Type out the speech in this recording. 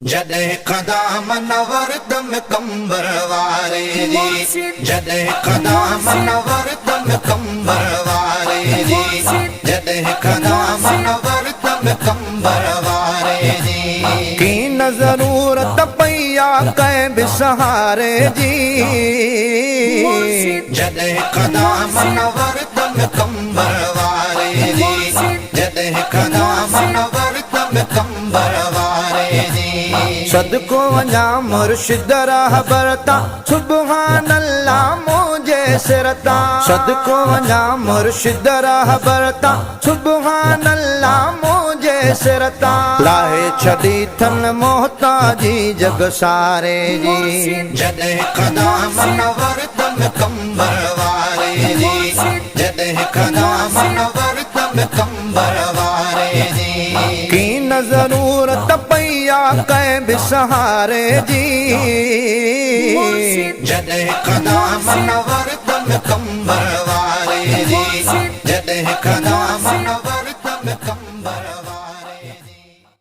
जॾहिं क़दाम नवर दम कंबर वारे जी, जॾहिं क़दाम नवर दम कंबर वारे जी, जॾहिं क़दाम नवर दम कंबर वारे जी। की न ज़रूरत पईया कंहिं बि सहारे जी, जॾहिं क़दाम नवर दम कंबर वारे जी, जॾहिं क़दाम नवर दम कंबर वारे जी। सदको वञा मुर्शिद रहबर ता सुभान अल्लाह मुझे सिरता, सदको वञा मुर्शिद रहबर ता सुभान अल्लाह मुझे सिरता। लाहे छॾी थन मोहताजी जग सारे जी, जॾहिं क़दाम नवर दम कंबर वारे जी, जॾहिं क़दाम नवर दम कंबर वारे जी। की न ज़रूरत पईया कंहिं बि सहारे जी, जॾहिं क़दाम नवर